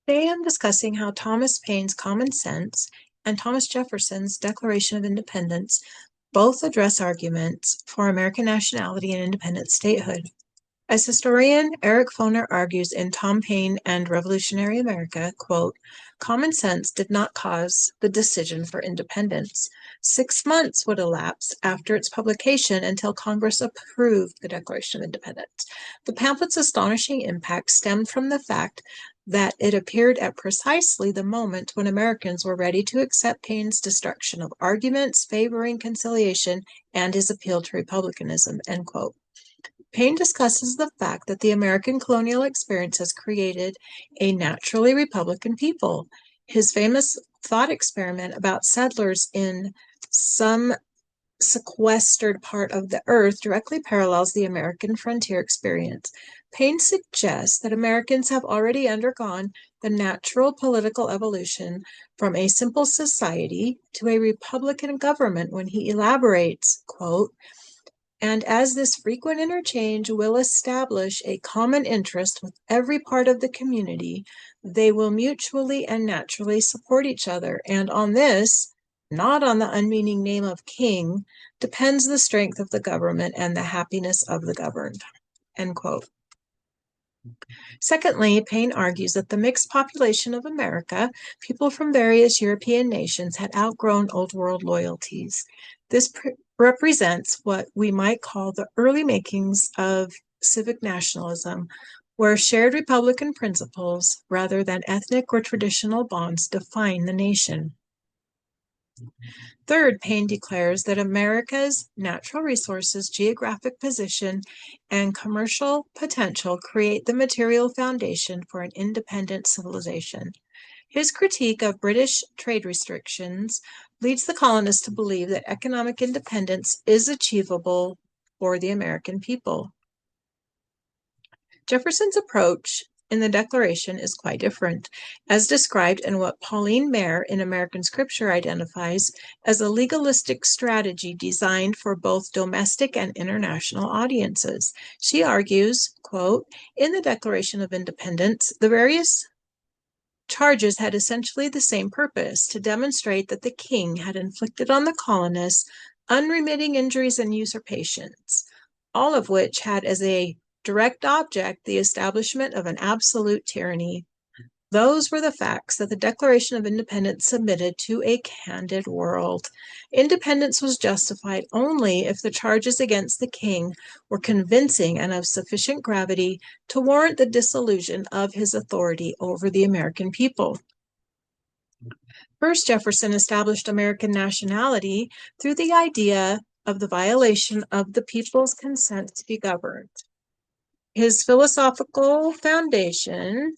Today I'm discussing how Thomas Paine's Common Sense and Thomas Jefferson's Declaration of Independence both address arguments for American nationality and independent statehood. As historian Eric Foner argues in Tom Paine and Revolutionary America, quote, "Common sense did not cause the decision for independence. 6 months would elapse after its publication until Congress approved the Declaration of Independence. The pamphlet's astonishing impact stemmed from the fact that it appeared at precisely the moment when Americans were ready to accept Paine's destruction of arguments favoring conciliation and his appeal to republicanism," end quote. Paine discusses the fact that the American colonial experience has created a naturally Republican people. His famous thought experiment about settlers in some sequestered part of the earth directly parallels the American frontier experience. Paine suggests that Americans have already undergone the natural political evolution from a simple society to a Republican government when he elaborates, quote, "And as this frequent interchange will establish a common interest with every part of the community, they will mutually and naturally support each other, and on this, not on the unmeaning name of king, depends the strength of the government and the happiness of the governed," end quote. Secondly, Paine argues that the mixed population of America, people from various European nations, had outgrown Old World loyalties. This represents what we might call the early makings of civic nationalism, where shared Republican principles, rather than ethnic or traditional bonds, define the nation. Third, Paine declares that America's natural resources, geographic position, and commercial potential create the material foundation for an independent civilization. His critique of British trade restrictions leads the colonists to believe that economic independence is achievable for the American people. Jefferson's approach in the Declaration is quite different, as described in what Pauline Maier in American Scripture identifies as a legalistic strategy designed for both domestic and international audiences. She argues, quote, "In the Declaration of Independence, the various charges had essentially the same purpose, to demonstrate that the king had inflicted on the colonists unremitting injuries and usurpations, all of which had as a direct object the establishment of an absolute tyranny. Those were the facts that the Declaration of Independence submitted to a candid world. Independence was justified only if the charges against the king were convincing and of sufficient gravity to warrant the dissolution of his authority over the American people." First, Jefferson established American nationality through the idea of the violation of the people's consent to be governed. His philosophical foundation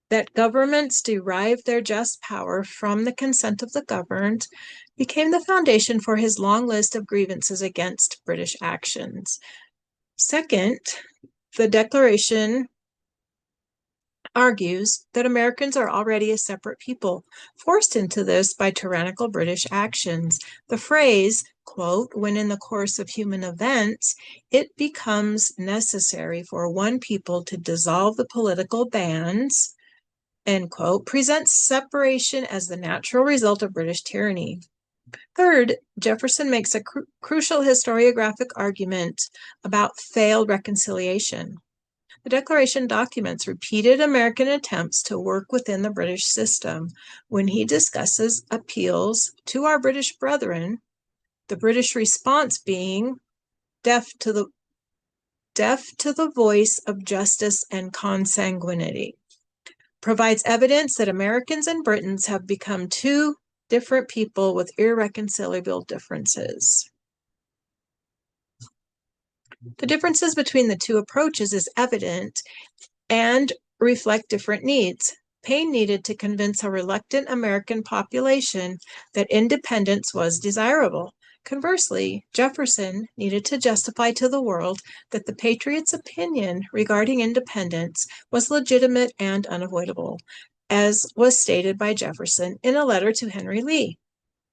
that governments derive their just power from the consent of the governed became the foundation for his long list of grievances against British actions. Second, the Declaration argues that Americans are already a separate people, forced into this by tyrannical British actions. The phrase, quote, "when in the course of human events, it becomes necessary for one people to dissolve the political bands," end quote, presents separation as the natural result of British tyranny. Third, Jefferson makes a crucial historiographic argument about failed reconciliation. The Declaration documents repeated American attempts to work within the British system. When he discusses appeals to our British brethren, the British response being deaf to the voice of justice and consanguinity, provides evidence that Americans and Britons have become two different people with irreconcilable differences. The differences between the two approaches is evident and reflect different needs. Paine needed to convince a reluctant American population that independence was desirable. Conversely, Jefferson needed to justify to the world that the patriots' opinion regarding independence was legitimate and unavoidable, as was stated by Jefferson in a letter to Henry Lee.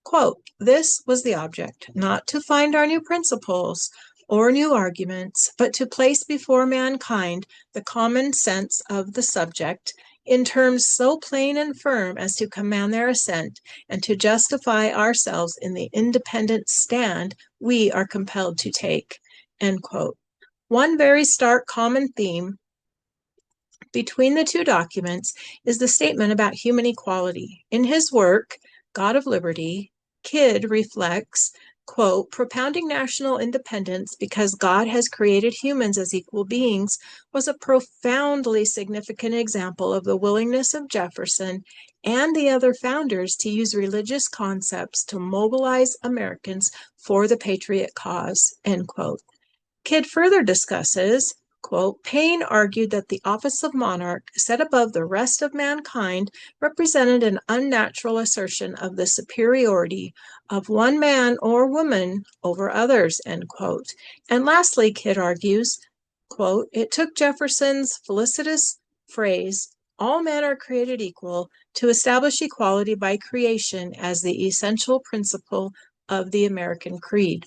Quote, "This was the object, not to find our new principles or new arguments, but to place before mankind the common sense of the subject in terms so plain and firm as to command their assent and to justify ourselves in the independent stand we are compelled to take." End quote. One very stark common theme between the two documents is the statement about human equality. In his work, God of Liberty, Kidd reflects, quote, "Propounding national independence because God has created humans as equal beings was a profoundly significant example of the willingness of Jefferson and the other founders to use religious concepts to mobilize Americans for the patriot cause," end quote. Kidd further discusses, quote, "Paine argued that the office of monarch, set above the rest of mankind, represented an unnatural assertion of the superiority of one man or woman over others," end quote. And lastly, Kidd argues, quote, "It took Jefferson's felicitous phrase, 'all men are created equal,' to establish equality by creation as the essential principle of the American creed."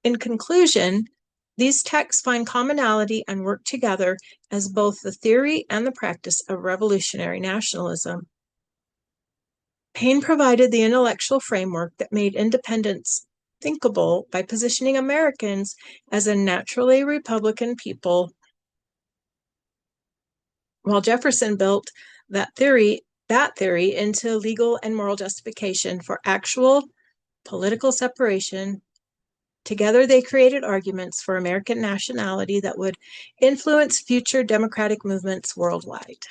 In conclusion, these texts find commonality and work together as both the theory and the practice of revolutionary nationalism. Paine provided the intellectual framework that made independence thinkable by positioning Americans as a naturally Republican people, while Jefferson built that theory into legal and moral justification for actual political separation. Together, they created arguments for American nationality that would influence future democratic movements worldwide.